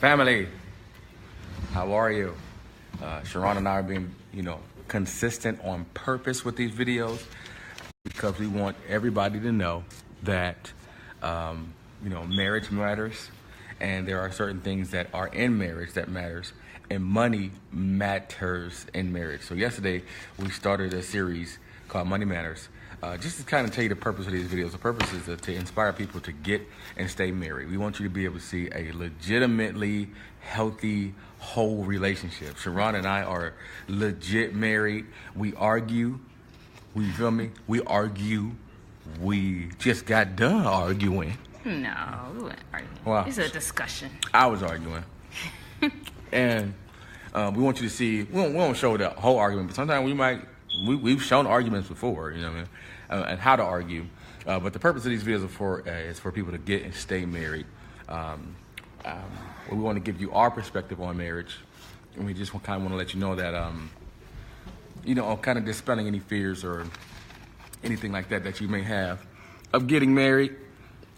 Family, how are you? Sharon and I are being, consistent on purpose with these videos because we want everybody to know that, marriage matters, and there are certain things that are in marriage that matters, and money matters in marriage. So yesterday we started a series called Money Matters. Just to kind of tell you the purpose of these videos. The purpose is to inspire people to get and stay married. We want you to be able to see a legitimately healthy, whole relationship. Sharon and I are legit married. We argue. You feel me? We argue. We just got done arguing. No, we weren't arguing. Wow. It's a discussion. I was arguing. And we want you to see, we won't show the whole argument, but sometimes we've shown arguments before, and how to argue. But the purpose of these videos is for people to get and stay married. We want to give you our perspective on marriage, and we just kind of want to let you know that, kind of dispelling any fears or anything like that you may have of getting married,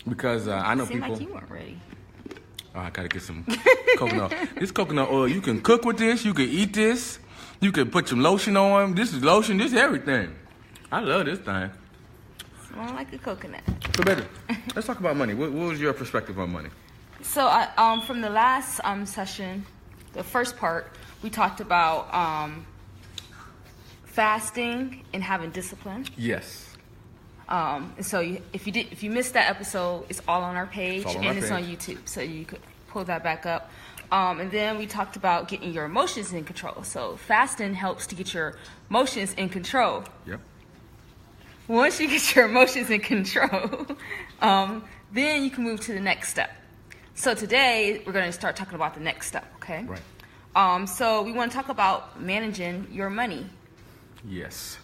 because I know people. Seemed like you weren't ready. Oh, I gotta get some coconut. This coconut oil, you can cook with this, you can eat this, you can put some lotion on. This is lotion, this is everything. I love this thing. Smell like a coconut. So, baby, let's talk about money. What was your perspective on money? So, from the last session, the first part, we talked about fasting and having discipline. Yes. So if you missed that episode, it's all on our page, it's on YouTube, so you could pull that back up. And then we talked about getting your emotions in control. So fasting helps to get your emotions in control. Yep. Once you get your emotions in control, then you can move to the next step. So today we're going to start talking about the next step, okay? Right. So we want to talk about managing your money. Yes.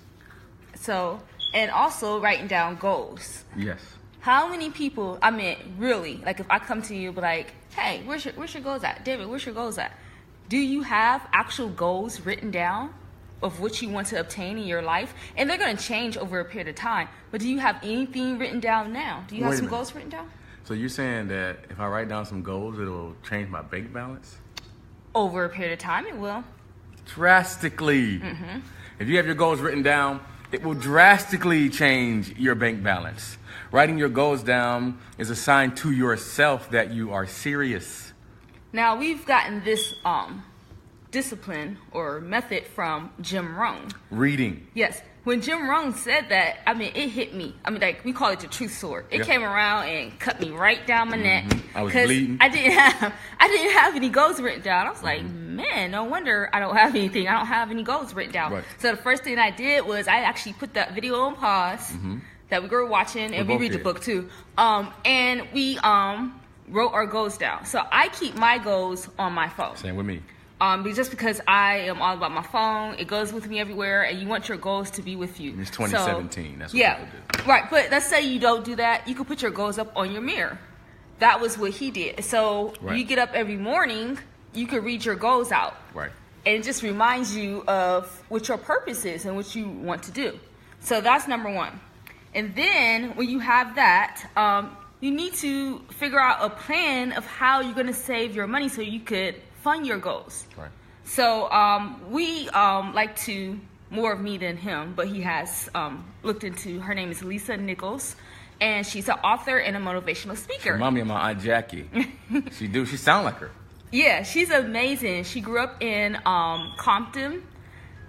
So, and also writing down goals. Yes. How many people, really, like if I come to you, be like, hey, where's your goals at? David, where's your goals at? Do you have actual goals written down of what you want to obtain in your life? And they're going to change over a period of time. But do you have anything written down now? Do you have some goals written down? So you're saying that if I write down some goals, it'll change my bank balance? Over a period of time, it will. Drastically. Mm-hmm. If you have your goals written down, it will drastically change your bank balance. Writing your goals down is a sign to yourself that you are serious. Now, we've gotten this discipline or method from Jim Rohn. Reading. Yes. When Jim Rohn said that, it hit me. We call it the truth sword. It came around and cut me right down my neck. I was bleeding. I didn't have any goals written down. I was like, man, no wonder I don't have anything. I don't have any goals written down. Right. So the first thing I did was I actually put that video on pause that we were watching, and we read the book too. And we wrote our goals down. So I keep my goals on my phone. Same with me. Just because I am all about my phone, it goes with me everywhere, and you want your goals to be with you. It's 2017. That's what people do. Right. But let's say you don't do that. You can put your goals up on your mirror. That was what he did. So you get up every morning, you can read your goals out. Right. And it just reminds you of what your purpose is and what you want to do. So that's number one. And then when you have that, you need to figure out a plan of how you're going to save your money so you could fund your goals. Right. So we like to, more of me than him, but he has looked into, her name is Nichols, and she's an author and a motivational speaker. She remind me of my Aunt Jackie. She sound like her. Yeah, she's amazing. She grew up in Compton,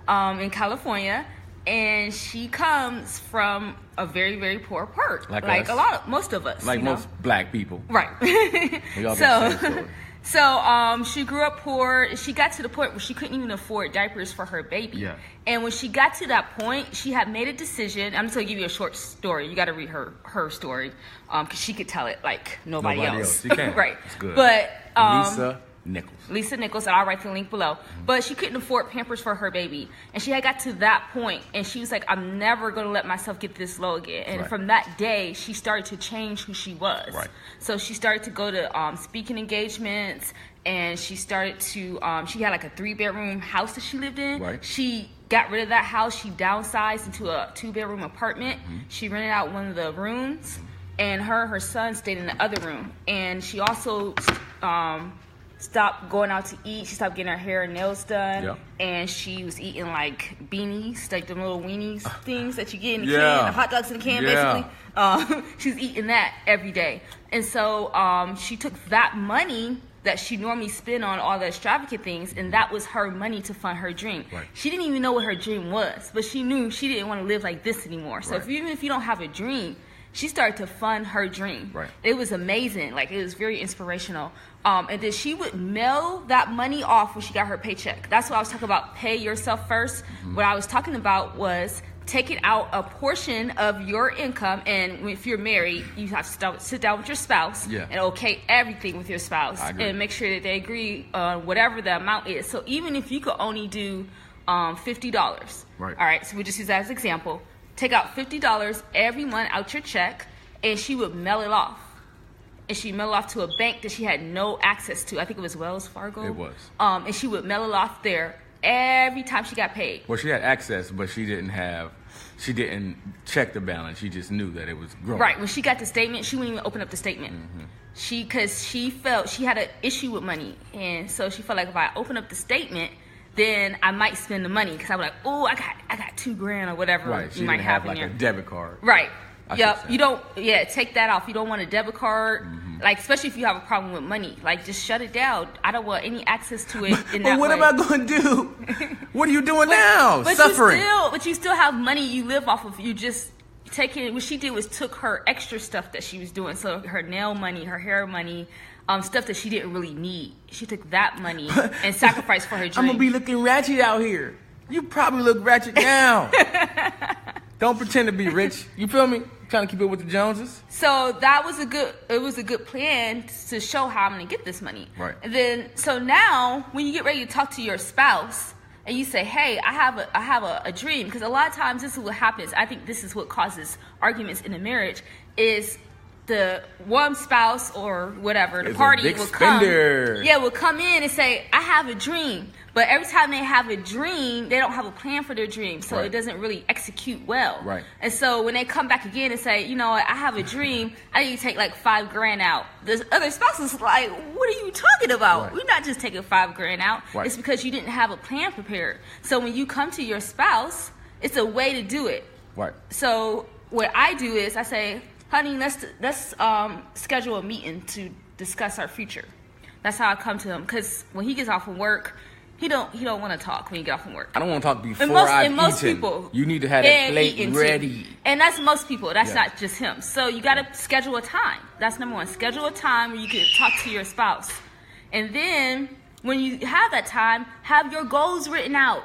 in California, and she comes from a very, very poor part. Like most of us. Like most black people. Right. We all got the same story. So she grew up poor. She got to the point where she couldn't even afford diapers for her baby. Yeah. And when she got to that point, she had made a decision. I'm just going to give you a short story. You got to read her story because she could tell it like nobody else. She can. Right. That's good. But Lisa Nichols, and I'll write the link below. But she couldn't afford Pampers for her baby. And she had got to that point, and she was like, I'm never going to let myself get this low again. And from that day, she started to change who she was. Right. So she started to go to speaking engagements, and she started to, she had like a 3-bedroom house that she lived in. Right. She got rid of that house. She downsized into a 2-bedroom apartment. She rented out one of the rooms, and her son stayed in the other room. And she also stopped going out to eat. She stopped getting her hair and nails done. Yeah. And she was eating like beanies, like them little weenies things that you get in the Yeah. can, the hot dogs in the can, Yeah. basically. She's eating that every day. And so she took that money that she normally spent on all the extravagant things, and that was her money to fund her dream. Right. She didn't even know what her dream was, but she knew she didn't want to live like this anymore. So Right. even if you don't have a dream, she started to fund her dream. Right. It was amazing. Like, it was very inspirational. And then she would mail that money off when she got her paycheck. That's what I was talking about, pay yourself first. Mm-hmm. What I was talking about was taking out a portion of your income, and if you're married, you have to sit down with your spouse Yeah. and okay everything with your spouse I agree. and make sure that they agree on whatever the amount is. So even if you could only do $50, Right. all right, so we just use that as an example. Take out $50 every month out your check, and she would mail it off. And she mailed it off to a bank that she had no access to. I think it was Wells Fargo. It was. And she would mail it off there every time she got paid. Well, she had access, but she didn't check the balance. She just knew that it was growing. Right. When she got the statement, she wouldn't even open up the statement. Because she felt she had an issue with money. And so she felt like if I open up the statement, then I might spend the money. Because I was like, oh, I got $2,000 or whatever Right. She you might didn't have have like in a there. debit card. Right. I Yep. see what You you're don't, take that off. You don't want a debit card. Like, especially if you have a problem with money. Like, just shut it down. I don't want any access to it in that But what way. am I going to do? What are you doing now? Suffering. But you still have money you live off of. You just take it. What she did was took her extra stuff that she was doing. So her nail money, her hair money, stuff that she didn't really need. She took that money and sacrificed for her dream. I'm going to be looking ratchet out here. You probably look ratchet now. Don't pretend to be rich. You feel me? Trying to keep it with the Joneses. So it was a good plan to show how I'm going to get this money. Right. And then, so now when you get ready to talk to your spouse and you say, hey, I have a dream, because a lot of times this is what happens. I think this is what causes arguments in a marriage is the one spouse or whatever, the Is a party big will come. spender. Yeah, will come in and say, I have a dream. But every time they have a dream, they don't have a plan for their dream. So Right. it doesn't really execute well. Right. And so when they come back again and say, you know what, I have a dream, I need to take like $5,000 out. The other spouse is like, what are you talking about? Right. We're not just taking $5,000 out. Right. It's because you didn't have a plan prepared. So when you come to your spouse, it's a way to do it. Right. So what I do is I say, honey, let's schedule a meeting to discuss our future. That's how I come to him, because when he gets off from work, he don't want to talk when you get off from work. I don't want to talk before And most eaten. people, You need to have that and plate eating too. ready. And that's most people. That's Yeah. not just him. So you got to schedule a time. That's number one. Schedule a time where you can talk to your spouse. And then when you have that time, have your goals written out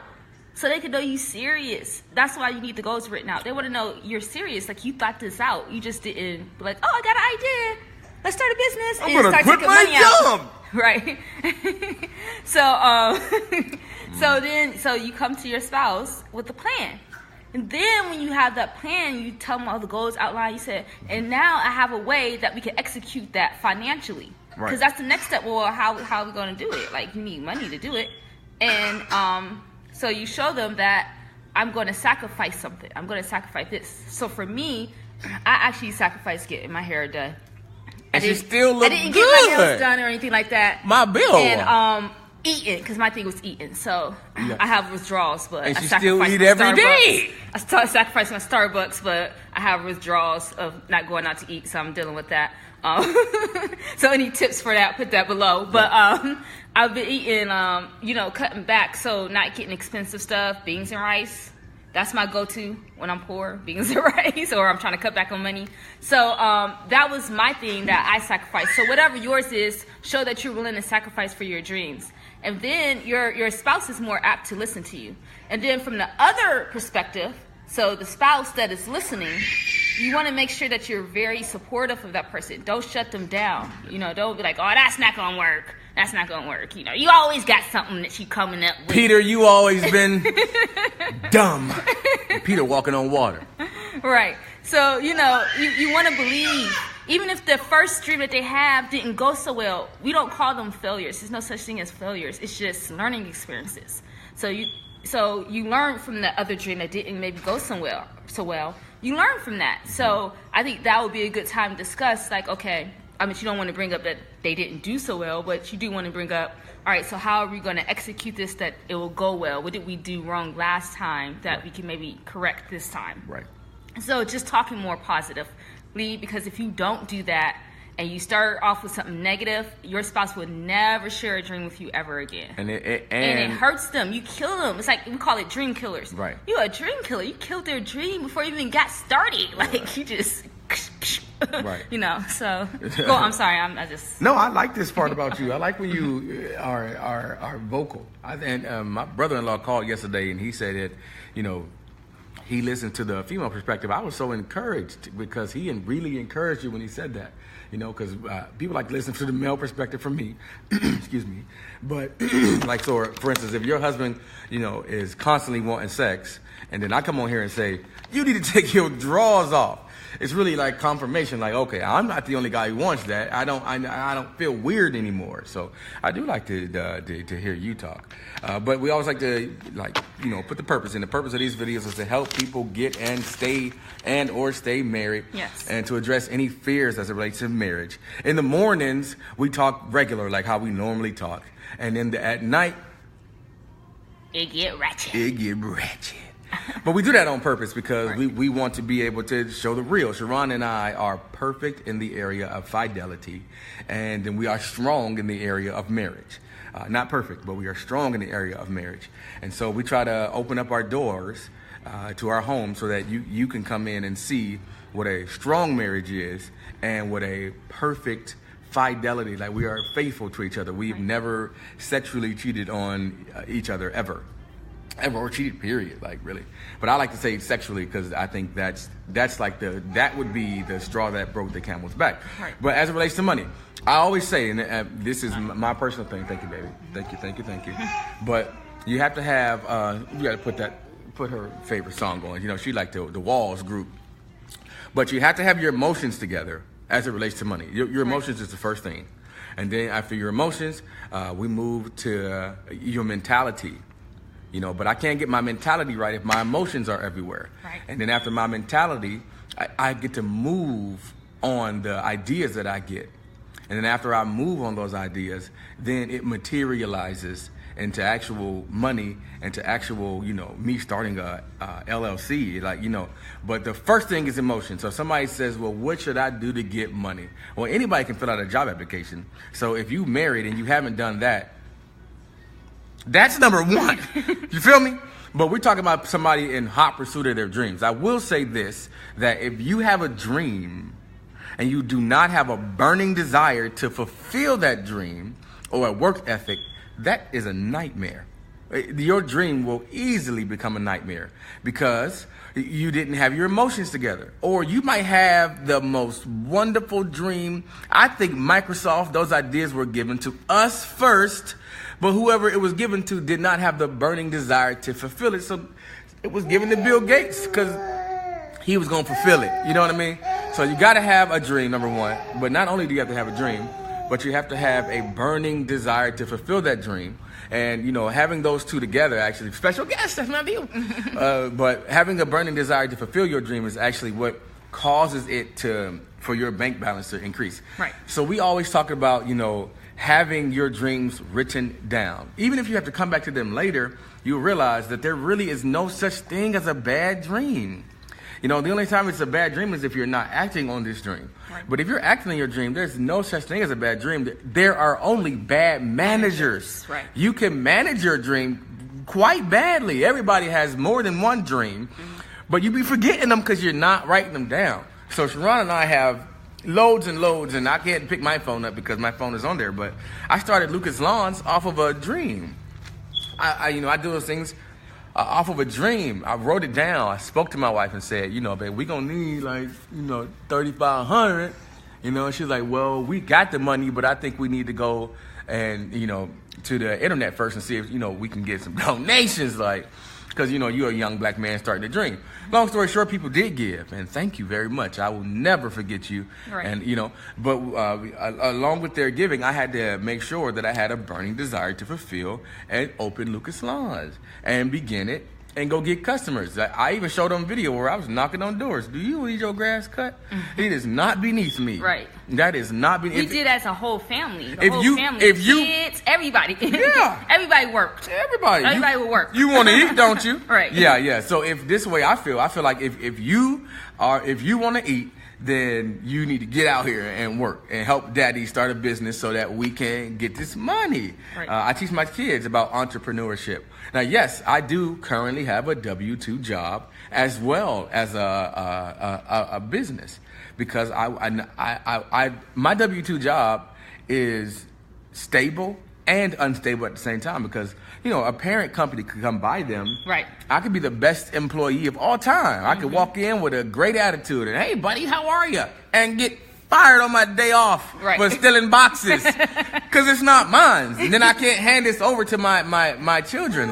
so they can know you serious. That's why you need the goals written out. They want to know you're serious. Like, you thought this out. You just didn't be like, oh, I got an idea. Let's start a business. I'm and gonna start quit taking my money out. job. Right. So you come to your spouse with a plan. And then when you have that plan, you tell them all the goals outlined. You say, and now I have a way that we can execute that financially. Right. Because that's the next step. Well, how are we going to do it? Like, you need money to do it. And so you show them that I'm going to sacrifice something. I'm going to sacrifice this. So for me, I actually sacrificed getting my hair done. And she still look I didn't get my nails good. done or anything like that. My bill. And eating, because my thing was eating. So Yeah. I have withdrawals, but And I she still sacrificed eat my every Starbucks. day. I sacrificed my Starbucks, but I have withdrawals of not going out to eat, so I'm dealing with that. So any tips for that, put that below. But I've been eating, cutting back, so not getting expensive stuff, beans and rice. That's my go-to when I'm poor, beans and rice, or I'm trying to cut back on money. So that was my thing that I sacrificed. So whatever yours is, show that you're willing to sacrifice for your dreams. And then your spouse is more apt to listen to you. And then from the other perspective, so the spouse that is listening, you want to make sure that you're very supportive of that person. Don't shut them down. Don't be like, oh, that's not going to work. That's not going to work. You always got something that you coming up with. Peter, you always been dumb. Peter walking on water. Right. So, you want to believe, even if the first dream that they have didn't go so well, we don't call them failures. There's no such thing as failures. It's just learning experiences. So you learn from the other dream that didn't maybe go so well. You learn from that. So I think that would be a good time to discuss, like, okay, I mean, you don't want to bring up that they didn't do so well, but you do want to bring up, all right, so how are we going to execute this that it will go well? What did we do wrong last time that we can maybe correct this time? Right. So just talking more positively, because if you don't do that and you start off with something negative, your spouse will never share a dream with you ever again. And it hurts them. You kill them. It's like, we call it dream killers. Right. You're a dream killer. You killed their dream before you even got started. Like, you just... Right. You know, so well, I'm sorry, I just No, I like this part about you. I like when you are vocal. My brother-in-law called yesterday and he said that, you know, he listened to the female perspective. I was so encouraged because he really encouraged you when he said that, you know, because people like to listen to the male perspective from me. Excuse me. But like, so for instance, if your husband, you know, is constantly wanting sex and then I come on here and say, you need to take your drawers off. It's really like confirmation, like, okay, I'm not the only guy who wants that. I don't feel weird anymore. So I do like to hear you talk. But we always like to, like, you know, put the purpose in. The purpose of these videos is to help people get and stay married. Yes. And to address any fears as it relates to marriage. In the mornings, we talk regular, like how we normally talk. And then at night, it get ratchet. But we do that on purpose because we want to be able to show the real. Sharon and I are perfect in the area of fidelity, and then we are strong in the area of marriage. Not perfect, but we are strong in the area of marriage. And so we try to open up our doors to our home so that you can come in and see what a strong marriage is and what a perfect fidelity, like we are faithful to each other. We've never sexually cheated on each other ever, or cheated, period, like really. But I like to say sexually because I think that's like that would be the straw that broke the camel's back. Right. But as it relates to money, I always say, and this is my personal thing. Thank you, baby. Thank you. But you have to have you got to put her favorite song on. You know, she like the Walls group. But you have to have your emotions together as it relates to money. Your emotions is the first thing, and then after your emotions, we move to your mentality. You know, but I can't get my mentality right if my emotions are everywhere. Right. And then after my mentality, I get to move on the ideas that I get. And then after I move on those ideas, then it materializes into actual money and to actual, you know, me starting a LLC, like, you know. But the first thing is emotion. So if somebody says, well, what should I do to get money? Well, anybody can fill out a job application. So if you married and you haven't done that, that's number one. You feel me? But we're talking about somebody in hot pursuit of their dreams. I will say this, that if you have a dream and you do not have a burning desire to fulfill that dream or a work ethic, that is a nightmare. Your dream will easily become a nightmare because you didn't have your emotions together. Or you might have the most wonderful dream. I think Microsoft, those ideas were given to us first, but whoever it was given to did not have the burning desire to fulfill it. So it was given to Bill Gates because he was going to fulfill it. You know what I mean? So you got to have a dream, number one. But not only do you have to have a dream, but you have to have a burning desire to fulfill that dream. And, you know, having those two together, actually, special guest, that's my view. But having a burning desire to fulfill your dream is actually what causes it for your bank balance to increase. Right. So we always talk about, you know, having your dreams written down. Even if you have to come back to them later, you realize that there really is no such thing as a bad dream. You know, the only time it's a bad dream is if you're not acting on this dream. Right. But if you're acting on your dream, there's no such thing as a bad dream. There are only bad managers. Right. You can manage your dream quite badly. Everybody has more than one dream, but you be forgetting them because you're not writing them down. So Sharon and I have loads and loads, and I can't pick my phone up because my phone is on there, but I started Lucas Lawns off of a dream. I do those things off of a dream. I wrote it down. I spoke to my wife and said, you know, babe, we gonna need like, you know, $3,500. You know, and she's like, well, we got the money, but I think we need to go and, you know, to the internet first and see if, you know, we can get some donations, like, because, you know, you're a young black man starting to dream. Long story short, people did give, and thank you very much. I will never forget you. Right. And, you know, but along with their giving, I had to make sure that I had a burning desire to fulfill and open Lucas Lawns and begin it and go get customers. I even showed them a video where I was knocking on doors. Do you need your grass cut? It is not beneath me. Right. That is not beneath. We did as a whole family. The if whole you, family, if you, kids, everybody. Yeah. Everybody worked. Everybody would work. You want to eat, don't you? Right. Yeah. So if this way, I feel like if you want to eat, then you need to get out here and work and help daddy start a business so that we can get this money. Right. I teach my kids about entrepreneurship. Now, yes, I do currently have a W-2 job as well as a business, because my W-2 job is stable and unstable at the same time, because a parent company could come buy them. Right. I could be the best employee of all time. I could walk in with a great attitude and, hey, buddy, how are you? And get fired on my day off for stealing boxes because it's not mine. And then I can't hand this over to my children.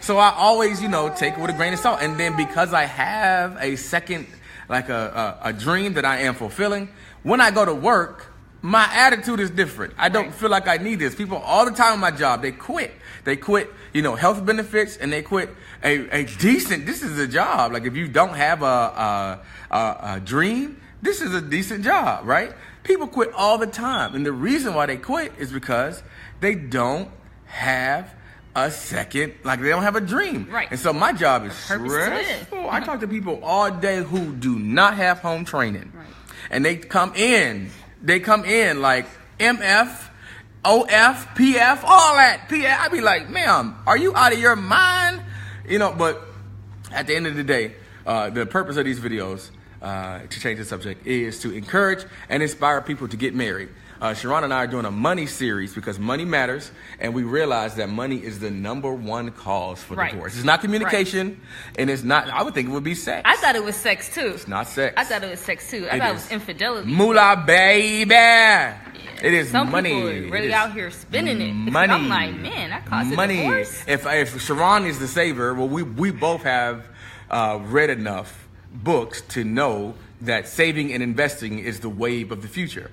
So I always, take it with a grain of salt. And then because I have a second, like a dream that I am fulfilling, when I go to work, my attitude is different. I don't feel like I need this. People all the time on my job, they quit. They quit, health benefits, and they quit a decent, this is a job. Like if you don't have a dream, this is a decent job, right? People quit all the time. And the reason why they quit is because they don't have a second, like they don't have a dream. Right. And so my job is stressful. I talk to people all day who do not have home training. Right. And they come in like MF, OF, PF, all that. PF. I be like, ma'am, are you out of your mind? But at the end of the day, the purpose of these videos, to change the subject, is to encourage and inspire people to get married. Sharon and I are doing a money series because money matters, and we realize that money is the #1 cause for divorce. It's not communication, and it's not, I would think it would be sex. I thought it was sex too. It's not sex. I thought it was sex too. I thought it was infidelity. Moolah, baby. It is Some money. People really out here spending it. Money. I'm like, man, that causes money. Divorce. If Sharon is the saver, well, we both have read enough books to know that saving and investing is the wave of the future.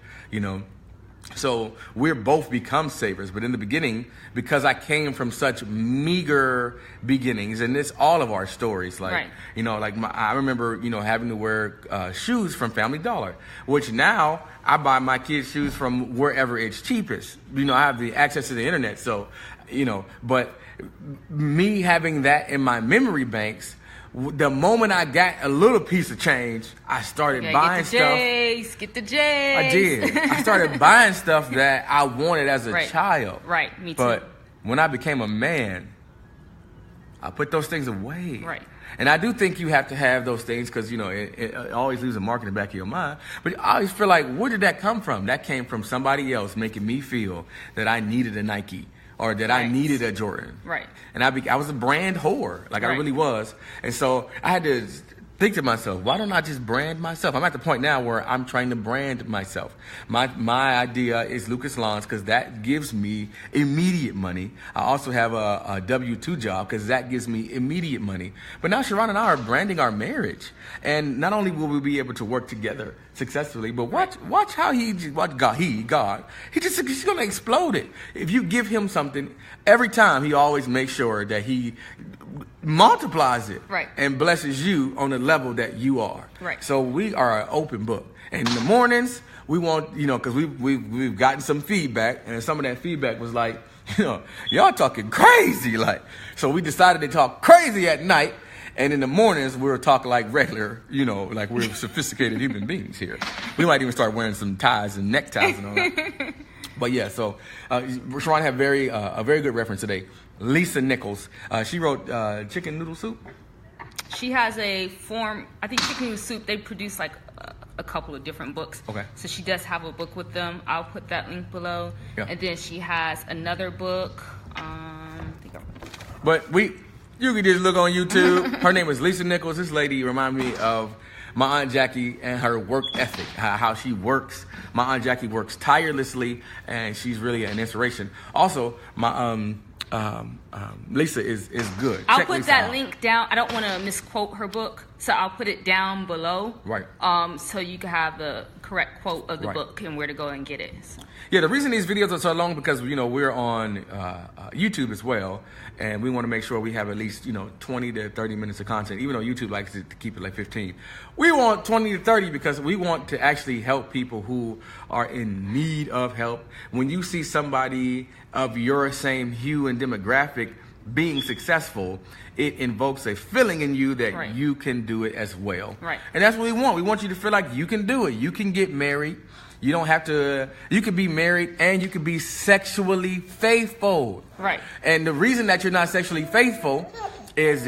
So we're both become savers, but in the beginning, because I came from such meager beginnings, and it's all of our stories. Like, I remember, having to wear shoes from Family Dollar, which now I buy my kids shoes from wherever it's cheapest. I have the access to the internet, so, but me having that in my memory banks, the moment I got a little piece of change, I started buying stuff. Get the J's. I did. I started buying stuff that I wanted as a child. Right, me too. But when I became a man, I put those things away. Right. And I do think you have to have those things because, it always leaves a mark in the back of your mind. But I always feel like, where did that come from? That came from somebody else making me feel that I needed a Nike, or that I needed a Jordan. Right. And I was a brand whore. Like, I really was. And so I had to think to myself, why don't I just brand myself? I'm at the point now where I'm trying to brand myself. My idea is Lucas Lawns because that gives me immediate money. I also have a W-2 job because that gives me immediate money. But now Sharon and I are branding our marriage. And not only will we be able to work together successfully, but watch how he's going to explode it. If you give him something, every time he always makes sure that he multiplies it and blesses you on the level that you are. Right. So we are an open book. And in the mornings, we want, because we've gotten some feedback, and some of that feedback was like, y'all talking crazy. So we decided to talk crazy at night. And in the mornings, we were talking like regular, like we're sophisticated human beings here. We might even start wearing some ties and neckties and all that. But yeah, so Sharon had a very good reference today. Lisa Nichols. She wrote Chicken Noodle Soup. She has a form, I think Chicken Noodle Soup, they produce like a couple of different books. Okay. So she does have a book with them. I'll put that link below. Yeah. And then she has another book. You can just look on YouTube. Her name is Lisa Nichols. This lady reminded me of my Aunt Jackie and her work ethic, how she works. My Aunt Jackie works tirelessly, and she's really an inspiration. Also, my Lisa is good. I'll Check put Lisa that out. link down. I don't want to misquote her book, so I'll put it down below. Right. So you can have the correct quote of the Right. book and where to go and get it. So. Yeah, the reason these videos are so long because we're on YouTube as well, and we want to make sure we have at least 20 to 30 minutes of content. Even though YouTube likes to keep it like 15, we want 20 to 30 because we want to actually help people who are in need of help. When you see somebody of your same hue and demographic being successful, it invokes a feeling in you that Right. you can do it as well. Right. And that's what we want. We want you to feel like you can do it. You can get married. You don't have to, you can be married and you can be sexually faithful. Right. And the reason that you're not sexually faithful is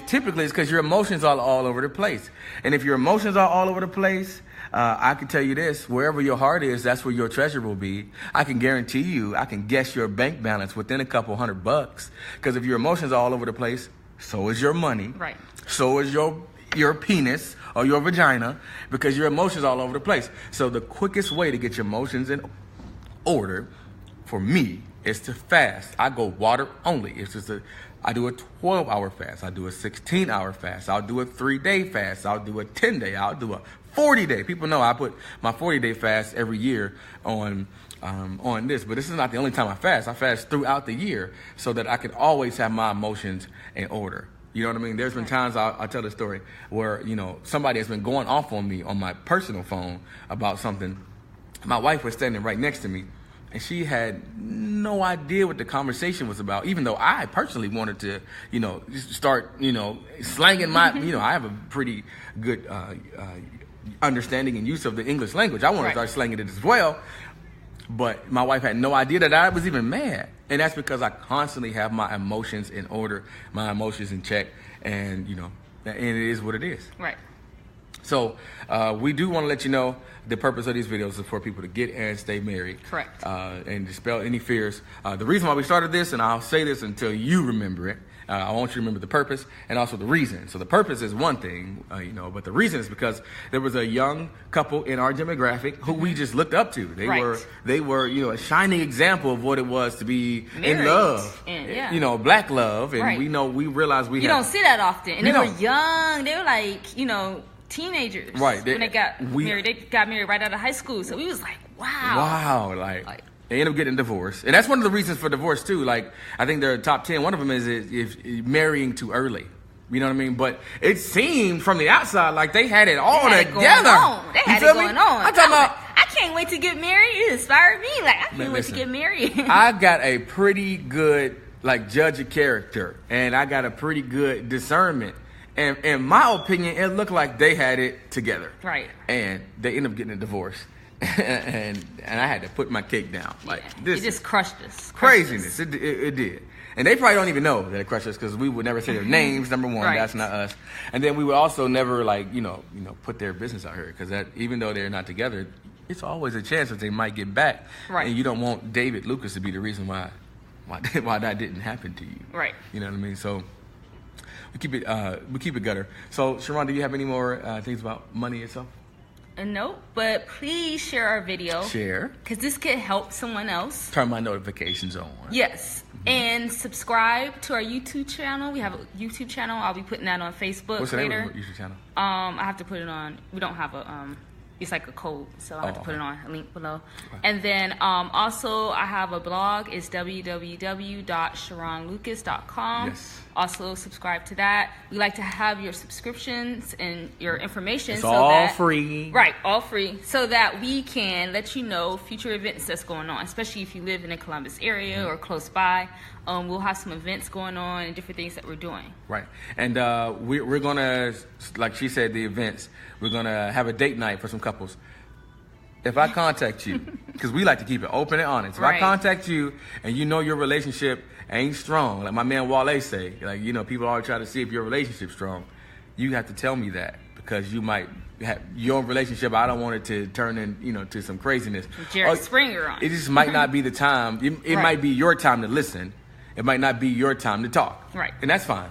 typically because your emotions are all over the place. And if your emotions are all over the place, I can tell you this, wherever your heart is, that's where your treasure will be. I can guarantee you, I can guess your bank balance within a couple $100. Because if your emotions are all over the place, so is your money. Right. So is your penis or your vagina, because your emotions all over the place. So the quickest way to get your emotions in order for me is to fast. I go water only. It's just I do a 12-hour fast. I do a 16-hour fast. I'll do a 3-day fast. I'll do a 10-day. I'll do a 40-day. People know I put my 40-day fast every year on this, but this is not the only time I fast. I fast throughout the year so that I can always have my emotions in order. You know what I mean? There's been times I'll tell the story where, somebody has been going off on me on my personal phone about something. My wife was standing right next to me, and she had no idea what the conversation was about, even though I personally wanted to, start, slanging my, I have a pretty good understanding and use of the English language. I want to start slanging it as well. But my wife had no idea that I was even mad. And that's because I constantly have my emotions in order, my emotions in check. And, and it is what it is. Right. So we do want to let you know the purpose of these videos is for people to get and stay married. Correct. And dispel any fears. The reason why we started this, and I'll say this until you remember it, I want you to remember the purpose and also the reason. So the purpose is one thing, but the reason is because there was a young couple in our demographic who we just looked up to. They were, a shining example of what it was to be married in love, and, black love. And Right. we realized we You don't see that often. And they No. were young. They were like, teenagers. Right. When they got married. They got married right out of high school. So we was like, wow. Wow. They end up getting divorced. And that's one of the reasons for divorce, too. Like, I think their top 10, one of them is if marrying too early. You know what I mean? But it seemed from the outside like they had it all together. They had it going on. I'm talking about, I can't wait to get married. It inspired me. Like, I can't wait to get married. I got a pretty good, judge of character. And I got a pretty good discernment. And in my opinion, it looked like they had it together. Right. And they ended up getting a divorce. and I had to put my cake down. This it just crushed us. Craziness. It did. And they probably don't even know that it crushed us because we would never say their names, number one. Right. That's not us. And then we would also never, put their business out here because that, even though they're not together, it's always a chance that they might get back. Right. And you don't want David Lucas to be the reason why that didn't happen to you. Right. You know what I mean? So we keep it gutter. So Sharon, do you have any more things about money itself? Nope, but please share our video. Share. Because this could help someone else. Turn my notifications on. Yes. And subscribe to our YouTube channel. We have a YouTube channel. I'll be putting that on Facebook What's the name later. of the YouTube channel? I have to put it on. We don't have a it's like a code, so I have to put it on a link below. Okay. And then also I have a blog. It's www.sharonlucas.com. Yes. Also subscribe to that. We like to have your subscriptions and your information. It's all free. Right, all free. So that we can let you know future events that's going on, especially if you live in the Columbus area or close by. We'll have some events going on and different things that we're doing. Right. And we're going to, like she said, the events, we're going to have a date night for some couples. If I contact you, because we like to keep it open and honest. If I contact you and you know your relationship ain't strong, like my man Wale say, people always try to see if your relationship's strong. You have to tell me that because you might have your relationship. I don't want it to turn in, to some craziness. Jerry Springer on. It just might not be the time. It might be your time to listen. It might not be your time to talk. Right. And that's fine.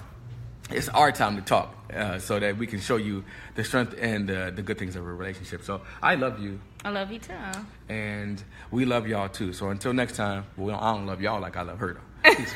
It's our time to talk so that we can show you the strength and the good things of a relationship. So I love you. I love you too. And we love y'all too. So until next time, I don't love y'all like I love her though. Peace.